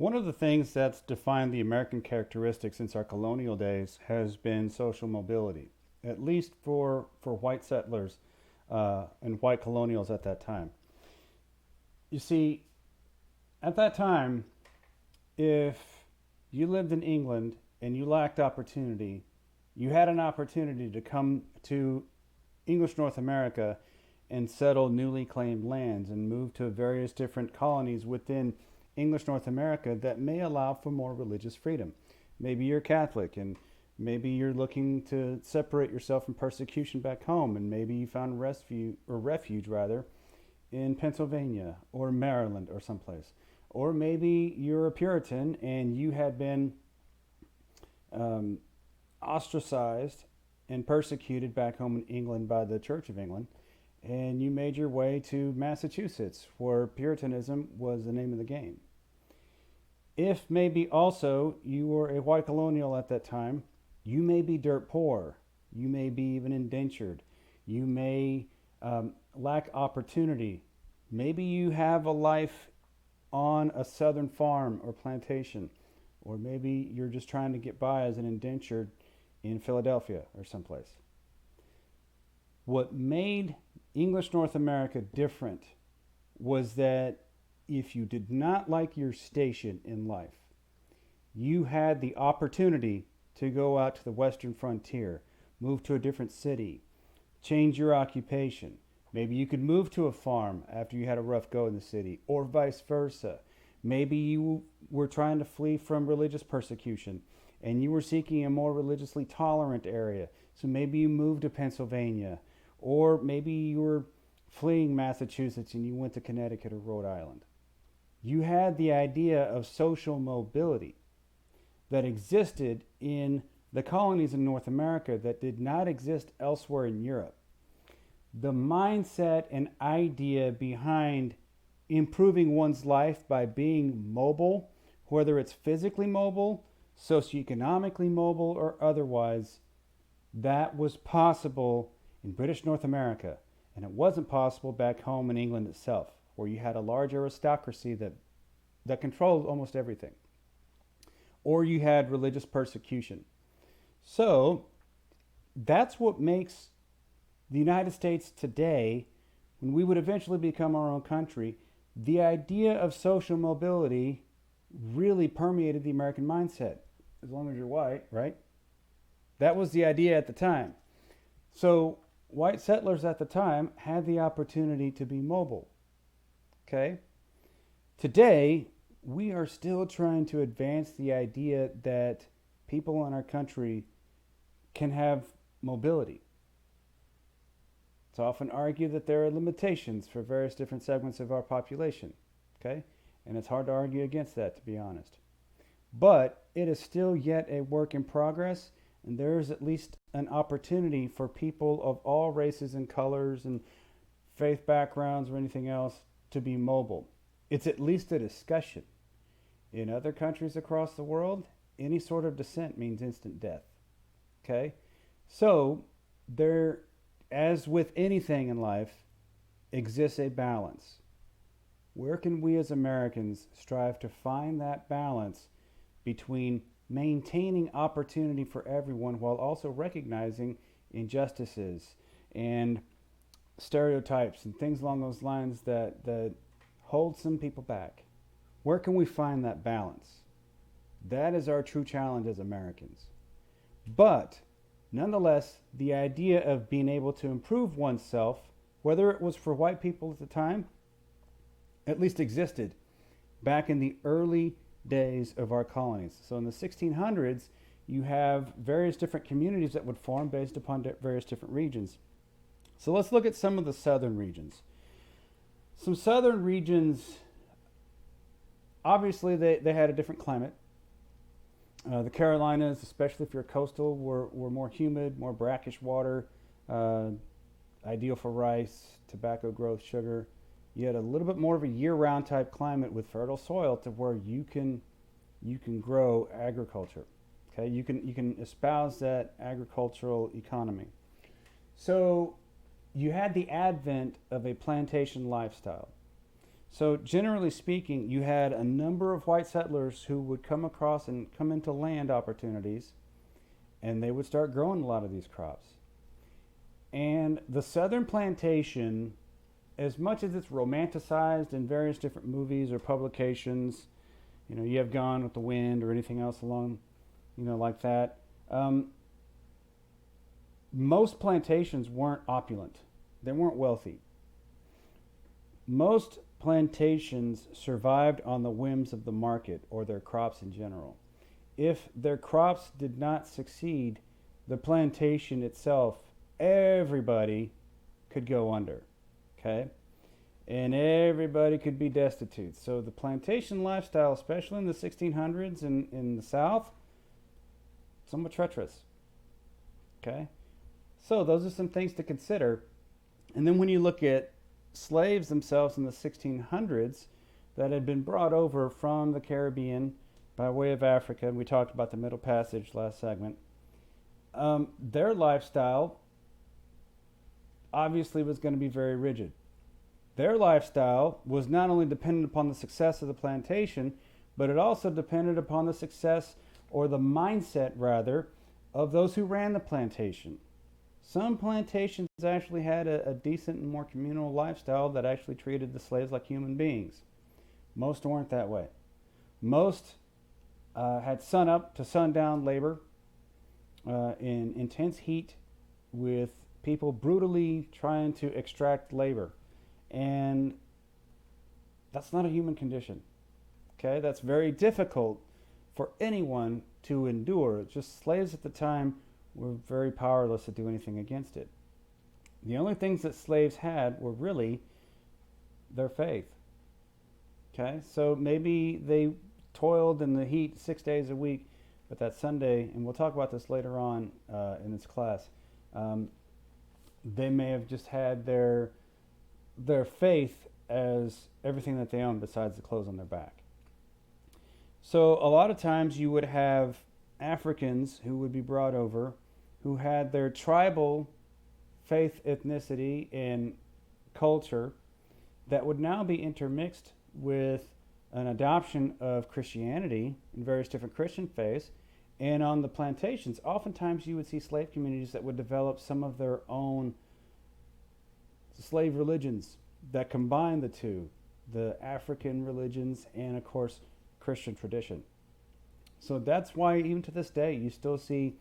One of the things that's defined the American characteristic since our colonial days has been social mobility, at least for white settlers and white colonials at that time. You see, at that time, if you lived in England and you lacked opportunity, you had an opportunity to come to English North America and settle newly claimed lands and move to various different colonies within English North America that may allow for more religious freedom. Maybe you're Catholic and maybe you're looking to separate yourself from persecution back home, and maybe you found refuge rather in Pennsylvania or Maryland or someplace. Or maybe you're a Puritan and you had been um, ostracized and persecuted back home in England by the Church of England, and you made your way to Massachusetts, where Puritanism was the name of the game. If maybe also you were a white colonial at that time, you may be dirt poor, you may be even indentured, you may lack opportunity. Maybe you have a life on a southern farm or plantation, or maybe you're just trying to get by as an indentured in Philadelphia or someplace. What made English North America different was that if you did not like your station in life, you had the opportunity to go out to the western frontier, move to a different city, change your occupation. Maybe you could move to a farm after you had a rough go in the city, or vice versa. Maybe you were trying to flee from religious persecution and you were seeking a more religiously tolerant area. So maybe you moved to Pennsylvania, or maybe you were fleeing Massachusetts and you went to Connecticut or Rhode Island. You had the idea of social mobility that existed in the colonies in North America that did not exist elsewhere in Europe. The mindset and idea behind improving one's life by being mobile, whether it's physically mobile, socioeconomically mobile, or otherwise, that was possible in British North America. And it wasn't possible back home in England itself, where you had a large aristocracy that controlled almost everything. Or you had religious persecution. So that's what makes the United States today, when we would eventually become our own country, the idea of social mobility really permeated the American mindset. As long as you're white, right? That was the idea at the time. So white settlers at the time had the opportunity to be mobile. Okay? Today, we are still trying to advance the idea that people in our country can have mobility. It's often argued that there are limitations for various different segments of our population. Okay? And it's hard to argue against that, to be honest. But it is still yet a work in progress, and there is at least an opportunity for people of all races and colors and faith backgrounds or anything else to be mobile. It's at least a discussion. In other countries across the world, any sort of dissent means instant death. Okay? So, there, as with anything in life, exists a balance. Where can we as Americans strive to find that balance between maintaining opportunity for everyone while also recognizing injustices and stereotypes and things along those lines that hold some people back? Where can we find that balance? That is our true challenge as Americans. But nonetheless, the idea of being able to improve oneself, whether it was for white people at the time, at least existed back in the early days of our colonies. So in the 1600s, you have various different communities that would form based upon various different regions. So let's look at some of the southern regions. Some southern regions, obviously, they had a different climate. The Carolinas, especially if you're coastal, were more humid, more brackish water, uh, ideal for rice, tobacco growth, sugar. You had a little bit more of a year-round type climate with fertile soil to where you can grow agriculture. Okay, you can espouse that agricultural economy. So you had the advent of a plantation lifestyle. So, generally speaking, you had a number of white settlers who would come across and come into land opportunities, and they would start growing a lot of these crops. And the southern plantation, as much as it's romanticized in various different movies or publications, you have Gone with the Wind or anything else along, like that. Most plantations weren't opulent. They weren't wealthy. Most plantations survived on the whims of the market or their crops in general. If their crops did not succeed, the plantation itself, everybody could go under. Okay? And everybody could be destitute. So the plantation lifestyle, especially in the 1600s in the South, somewhat treacherous. Okay? So those are some things to consider. And then when you look at slaves themselves in the 1600s that had been brought over from the Caribbean by way of Africa, and we talked about the Middle Passage last segment, their lifestyle obviously was going to be very rigid. Their lifestyle was not only dependent upon the success of the plantation, but it also depended upon the success, or the mindset rather, of those who ran the plantation. Some plantations actually had a decent and more communal lifestyle that actually treated the slaves like human beings. Most weren't that way. Most had sun up to sundown labor in intense heat with people brutally trying to extract labor. And that's not a human condition. Okay, that's very difficult for anyone to endure. Just slaves at the time were very powerless to do anything against it. The only things that slaves had were really their faith. Okay, so maybe they toiled in the heat 6 days a week, but that Sunday, and we'll talk about this later on in this class, they may have just had their faith as everything that they owned besides the clothes on their back. So a lot of times you would have Africans who would be brought over who had their tribal faith, ethnicity, and culture that would now be intermixed with an adoption of Christianity in various different Christian faiths. And on the plantations, oftentimes you would see slave communities that would develop some of their own slave religions that combine the two, the African religions and, of course, Christian tradition. So that's why even to this day you still see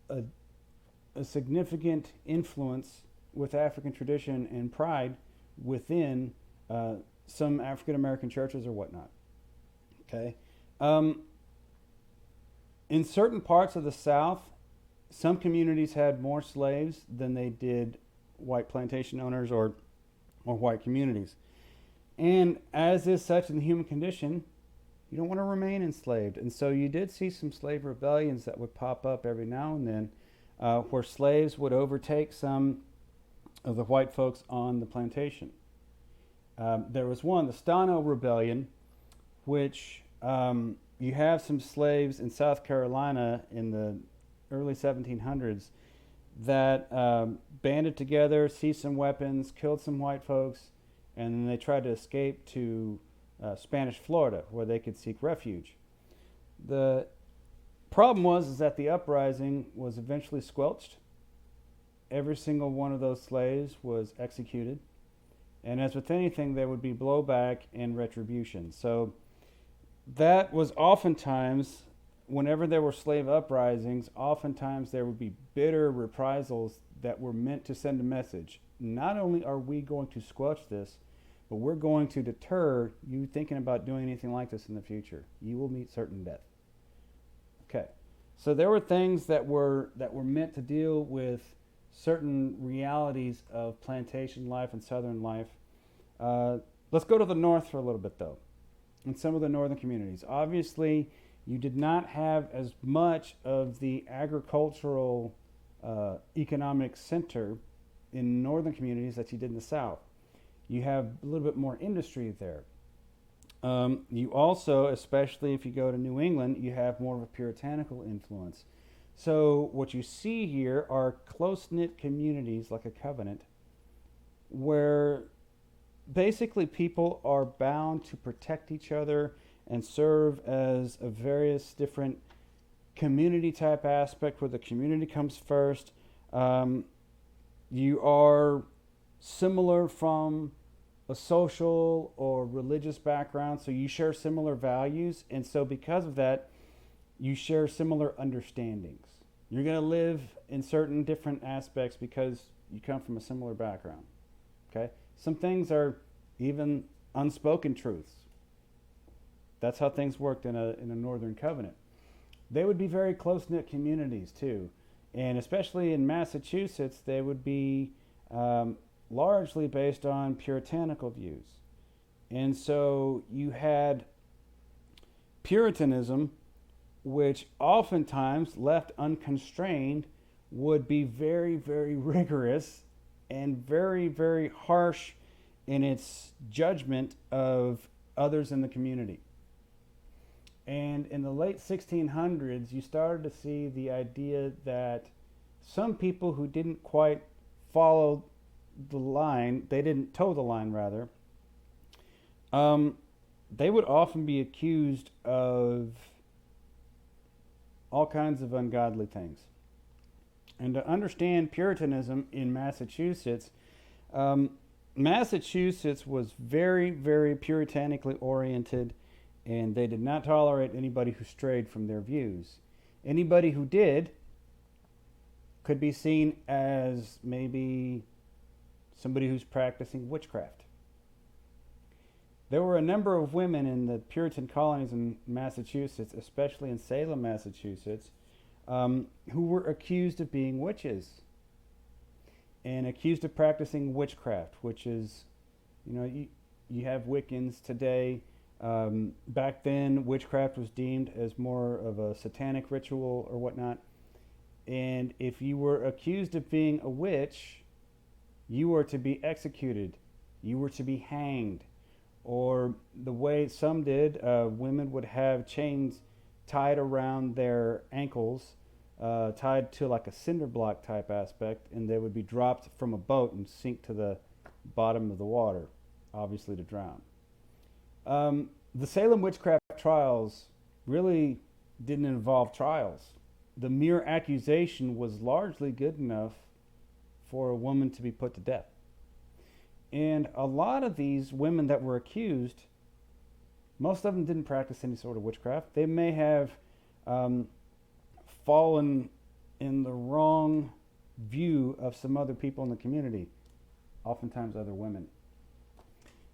a significant influence with African tradition and pride within some African American churches or whatnot. Okay. In certain parts of the South, some communities had more slaves than they did white plantation owners or white communities. And as is such in the human condition, you don't want to remain enslaved. And so you did see some slave rebellions that would pop up every now and then where slaves would overtake some of the white folks on the plantation. There was one, the Stano Rebellion, which you have some slaves in South Carolina in the early 1700s that banded together, seized some weapons, killed some white folks, and then they tried to escape to Spanish Florida, where they could seek refuge. The problem was that the uprising was eventually squelched. Every single one of those slaves was executed. And as with anything, there would be blowback and retribution. So that was oftentimes, whenever there were slave uprisings, oftentimes there would be bitter reprisals that were meant to send a message. Not only are we going to squelch this, but we're going to deter you thinking about doing anything like this in the future. You will meet certain death. Okay, so there were things that were meant to deal with certain realities of plantation life and southern life. Let's go to the north for a little bit, though, in some of the northern communities. Obviously, you did not have as much of the agricultural economic center in northern communities that you did in the south. You have a little bit more industry there. You also, especially if you go to New England, you have more of a puritanical influence. So what you see here are close-knit communities like a covenant where basically people are bound to protect each other and serve as a various different community type aspect where the community comes first. Um, you are similar from a social or religious background, so you share similar values, and so because of that, you share similar understandings. You're going to live in certain different aspects because you come from a similar background. Okay? Some things are even unspoken truths. That's how things worked in a Northern Covenant. They would be very close knit communities too, and especially in Massachusetts, they would be largely based on puritanical views. And so you had Puritanism, which oftentimes left unconstrained would be very, very rigorous and very, very harsh in its judgment of others in the community. And in the late 1600s, you started to see the idea that some people who didn't quite follow the line, they didn't toe the line rather, they would often be accused of all kinds of ungodly things. And to understand Puritanism in Massachusetts, Massachusetts was very, very puritanically oriented, and they did not tolerate anybody who strayed from their views. Anybody who did could be seen as maybe somebody who's practicing witchcraft. There were a number of women in the Puritan colonies in Massachusetts, especially in Salem, Massachusetts, who were accused of being witches and accused of practicing witchcraft, which is, you have Wiccans today. Back then, witchcraft was deemed as more of a satanic ritual or whatnot. And if you were accused of being a witch, you were to be executed. You were to be hanged. Or the way some did, women would have chains tied around their ankles, tied to like a cinder block type aspect, and they would be dropped from a boat and sink to the bottom of the water, obviously to drown. The Salem witchcraft trials really didn't involve trials. The mere accusation was largely good enough for a woman to be put to death. And a lot of these women that were accused, most of them didn't practice any sort of witchcraft. They may have fallen in the wrong view of some other people in the community, oftentimes other women.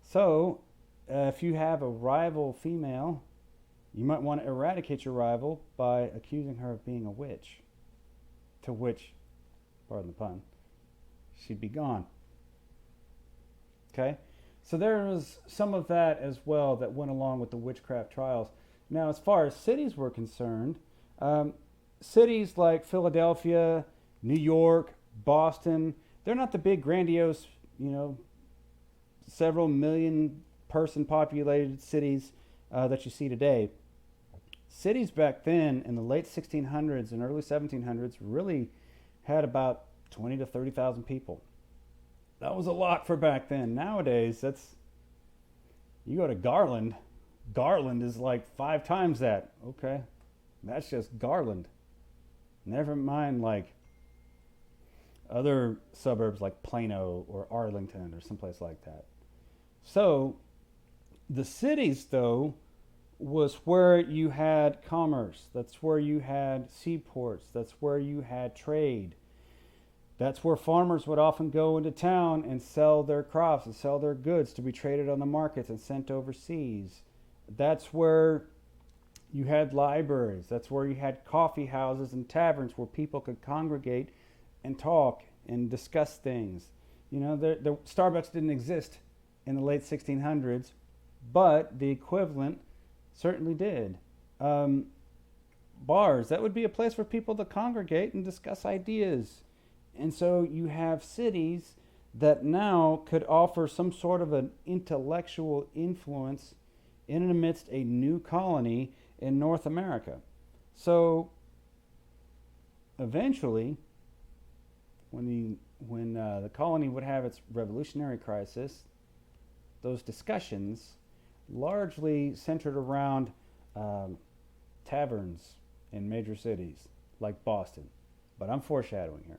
So, if you have a rival female, you might want to eradicate your rival by accusing her of being a witch, to which, pardon the pun, she'd be gone. Okay? So there was some of that as well that went along with the witchcraft trials. Now, as far as cities were concerned, cities like Philadelphia, New York, Boston, they're not the big grandiose, several million person populated cities that you see today. Cities back then in the late 1600s and early 1700s really had about 20 to 30,000 people. That was a lot for back then. Nowadays, you go to Garland. Garland is like 5 times that. Okay, that's just Garland. Never mind like other suburbs like Plano or Arlington or someplace like that. So the cities, though, was where you had commerce. That's where you had seaports. That's where you had trade. That's where farmers would often go into town and sell their crops and sell their goods to be traded on the markets and sent overseas. That's where you had libraries. That's where you had coffee houses and taverns where people could congregate and talk and discuss things. The Starbucks didn't exist in the late 1600s, but the equivalent certainly did. Bars, that would be a place for people to congregate and discuss ideas. And so you have cities that now could offer some sort of an intellectual influence in and amidst a new colony in North America. So eventually, when the colony would have its revolutionary crisis, those discussions largely centered around um, taverns in major cities like Boston. But I'm foreshadowing here.